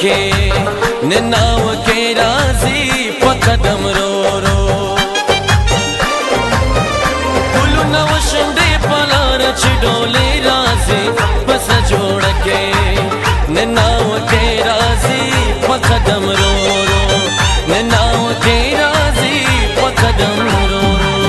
के ननाव के राजी पकदम रो रो पुलु नव शंदे पलार चिडोले राजी बस जोड़ के ननाव के राजी पकदम रो रो ननाव के राजी पकदम रो रो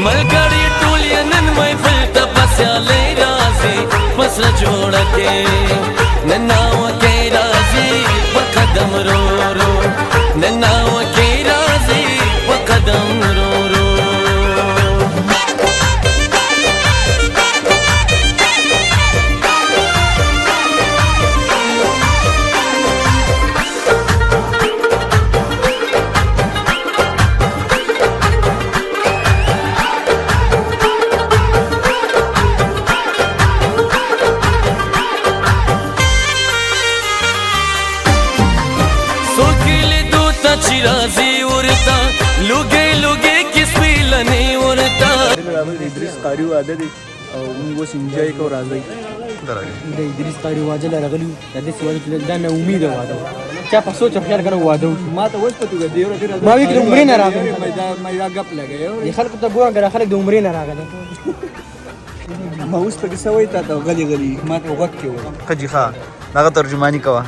मलगड़ी टूलियन में फिल्ता बस्याले राजी बस जोड़ के ननाव के राजी पकदम रो रो ननाव के राजी पकदम रो रो चिराजी उरता लुगे लुगे किस पिलने उरता इद्रिस कारी वादे दे उनको सिंजाई को राजी दे इद्रिस कारी वाजे ला रगलू यादे सिवाली तुले दा ना उम्मीद है वादो क्या पसो चखयार करो वादो मा तो वस पतु गदे और फिर ما بيك عمرنا راغل मैं गप लगे ये خلق تبوا غير خلق عمرنا راغل ما وس پکې سوي تا ته غلي غلي ما ته وخت کې و خجي ښا دغه ترجمانی کوه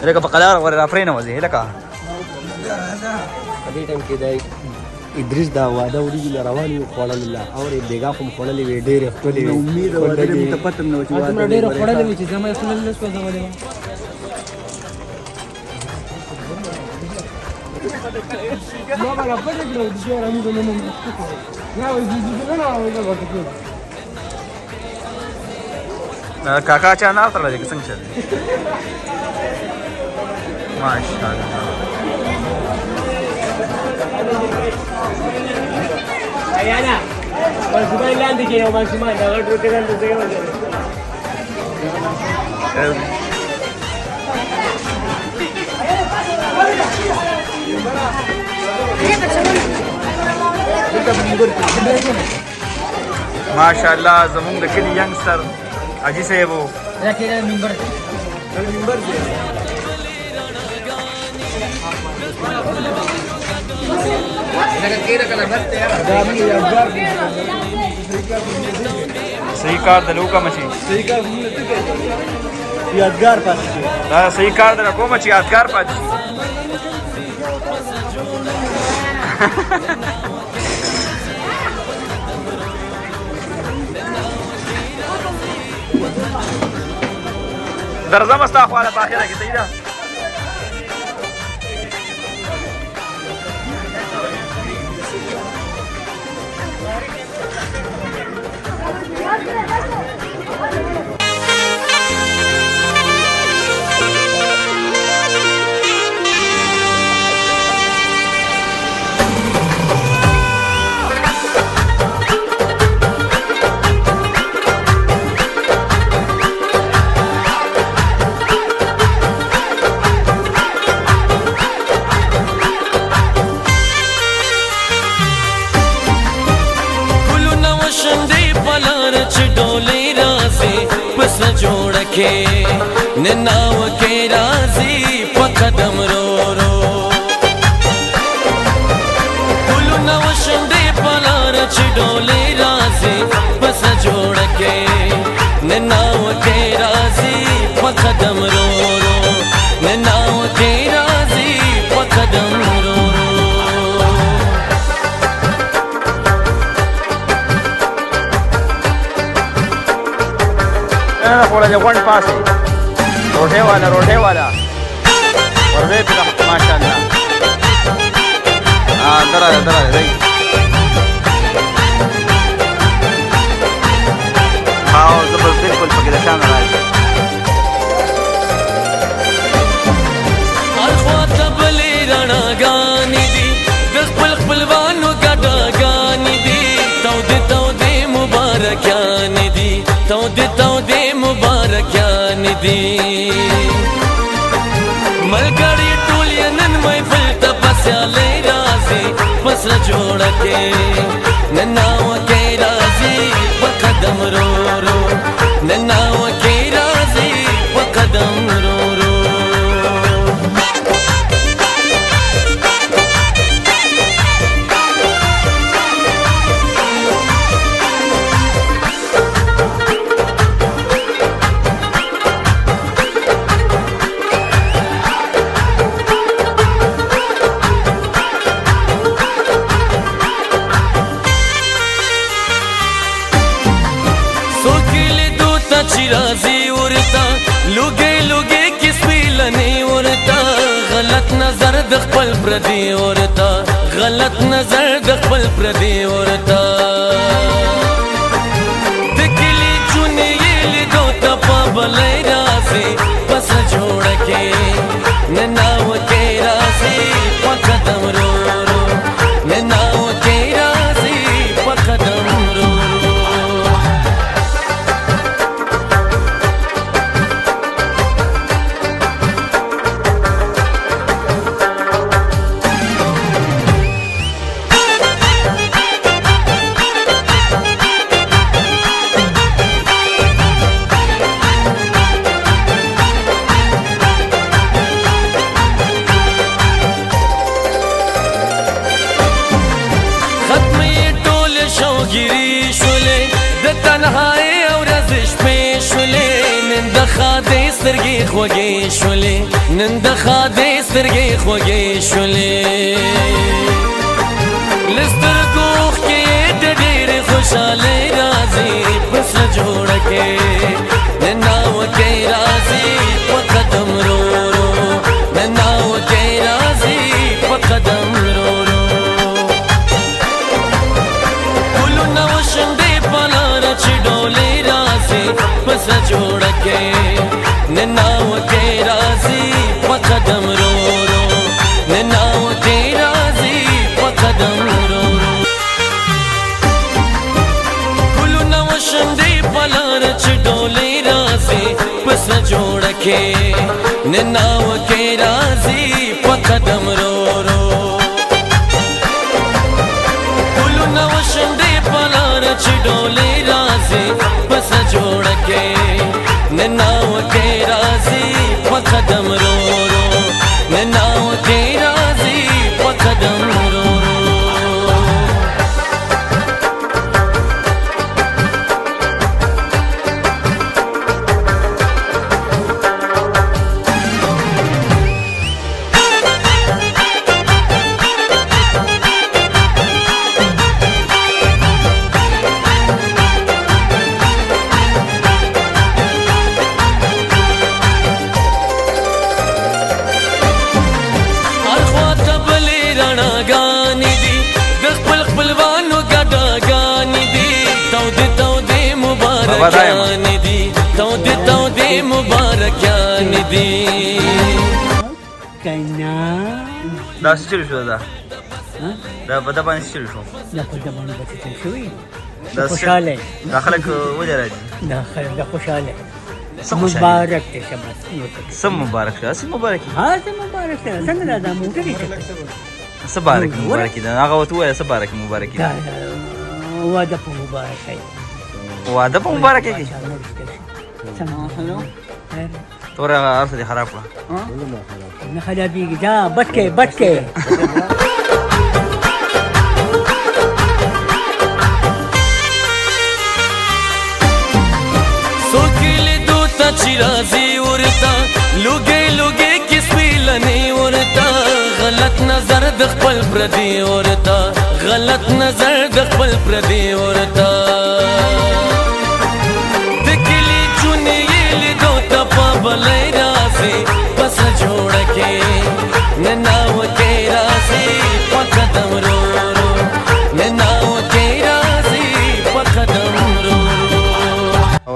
لکه په قلار ور رافرینه وځي لکه دې ټیم کې دا ادریس دا واده وړي رواني خوړل الله اور دیګه کوم خوړلې وی ډېر خپل امید او دې متپتم نو چې واده ډېر خوړلې چې زما خپل نه سو زما دې ما بلا پدې کړو چې رامي به نه نه وې دې نه وې دا ورته काका चा नाव तर लागे څنګه چل माशाल्लाह Ayana बस दुबई लांदी के मां सुमा da रोटे kan तो जगह माशाल्लाह زمون د کلی ینګستر اجي سیبو راکې منبر صحیح کار د لوکا مچی صحیح کار یادګار پاتې شي دا صحیح کار د کوم چې یادګار پاتې شي درځم استا خواله په اخره کې صحیح ده जोड़ के ननाव के राजी पकदम रो रो पुलु नव शंदे पलार चिडोले राजी बस जोड़ के ननाव के राजी पकदम रो रो ननाव के राजी पकदम रो रो थोड़ा जा वन पास है रोटे वाला ورغيف ما شاء الله. درا زي زبر بالكل فقدشان راځي. الخواطب لرڼاګانې دي د خپل خپلوانو ګډاګانې دي تودې مبارکیانې دي تودې مبارکیانې دي ملګري ټول یې نن محفل ته په سیالۍ راځي په سره جوړه کې نناوکې راځي په قدم رو رو نناوکې راځي په قدم رو رو राजी उरता लुगे किसपी लने उरता गलत नजर दखपल प्रदी उरता गलत नजर दखपल प्रदी उरता दिखली चुने ये लिदो तपा बलै राजी बस जोड़ के ननाव के राजी पकदम रो रो ननाव के राजी पकदम रो गिरी शोले द तन्हाई और रजिश पे शोले नंद खादे सरगे खोगे शोले नंद खादे सरगे खोगे शोले लिस्तर गोख के डेर खुशाले राजी बस जोड़ के ननाव के राजी पकदम रो रो ननाव के राजी पकदम रो रो डोले राजी बस जोड़ के ननाव के राजी पकदम रो रो ननाव के राजी पकदम रो रो कुलु नवशंदे पलारच डोले राजी बस जोड़ के ननाव के राजी पकदम रो रो कुलु नवशंदे पलारच डोले बस जोड़ के ननाव के राजी पकदम रो रो ननाव के राजी पकदम रो रो तौदे मुबारकियान दी कन्या دا ستړي شو دا په دبان ستړي شو دا په دبان بچی شوی دا خوشاله دا خلک وجه راځي دا خلک خوشاله مبارک ته شباس سم مبارک شه سم مبارک ها سم مبارک ته څنګه دا موټی شه مبارک دا هغه وته وای مبارک دا واده په مبارک واده په مبارک کې هلو تورا ارسه دي خراب کړه نه خرابېږي دا بټکې سوکیلی دوتا چی رازی ورتا لوگے کسپی لنی ورتا غلط نظر دخپل پردی ورتا غلط نظر دخپل پردی ورتا دکلی چونی یہ لی دوتا پا بلائی رازی بس جوڑ کے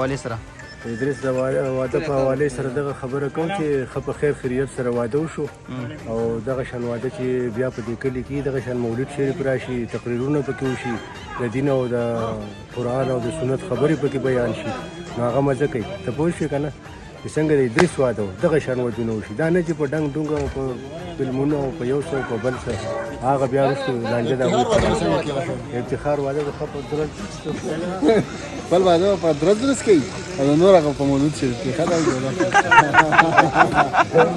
حوالې سره ادریس د واده په حوالې سره دغه خبره کوم چې ښه په خیر خیریت سره واده وشو او دغه شان واده چې بیا په دې کلي کې دغه شان مولود شریف راشي تقریرونه پکې وشي د دین او د قرآن او د سنت خبرې پکې بیان شي نو هغه مزه کوي ته پوه شوې که نه چې څنګه د ادریس واده و دغه شان ودونه وشي دا نه چې په ډنګ ډونګ او په فلمونو او په یو څه او په بل څه هغه بیا وروسته لانجه د هغوی افتخار واده د ښه په درد خپل واده په درز کوي او د نور هغه په مولود شریف کې ښه ډول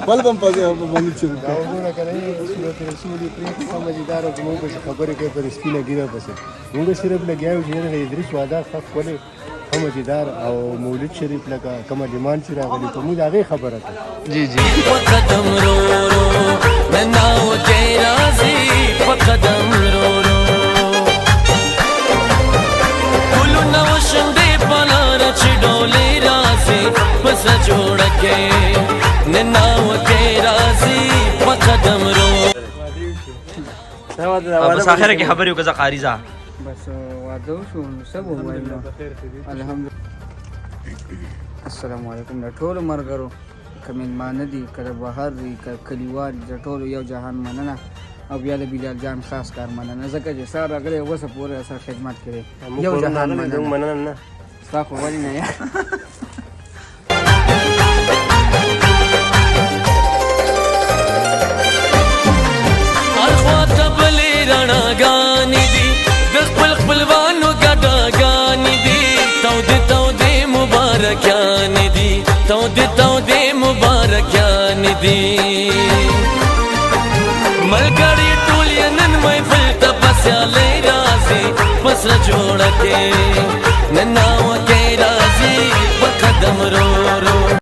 خپل به هم په مولود شریف کې وګوره که نه صورت رسول یې پرېږدي ښه مزېدار او زموږ پسې خبرې کوي پر سپینه ګیره پسې موږ صرف لګیا یو چې د ادریس واده ښه ښکلی ښه مزېدار او مولود شریف لکه کومه ډیمانډ چې راغلي په موږ د هغې خبره کوي جی جی قدم رو رو ننا وکي راځي په قدم رو رو ګلونه وشندې په لاره چې ډولې راځي پس جوړه کې ننا وکي راځي په قدم رو بس آخره کې خبرې وکړه قاری ځه بس واده وشو نو څه به ووایم الحمدلله السلام علیکم د ټولو ملګرو که مېلمانه دي که د بهر دي که کلیوال د ټولو یو جهان مننه او بیا د بلال جان خاص کار مننه ځکه چې سهار راغلی اوسه پورې سره خدمت کړی یو جهان مننه نه ستا خو ولې نه یار الخواته بلې رڼاګانې دي د خپل خپلوانو ګډاګانې دي تودې تودې مبارکیانې دي تودې تودې مبارکیانې دي ملګري ټول یې نن محفل ته په سیالۍ راځي په سره جوړه کې ننا وکۍ راځي په قدم رو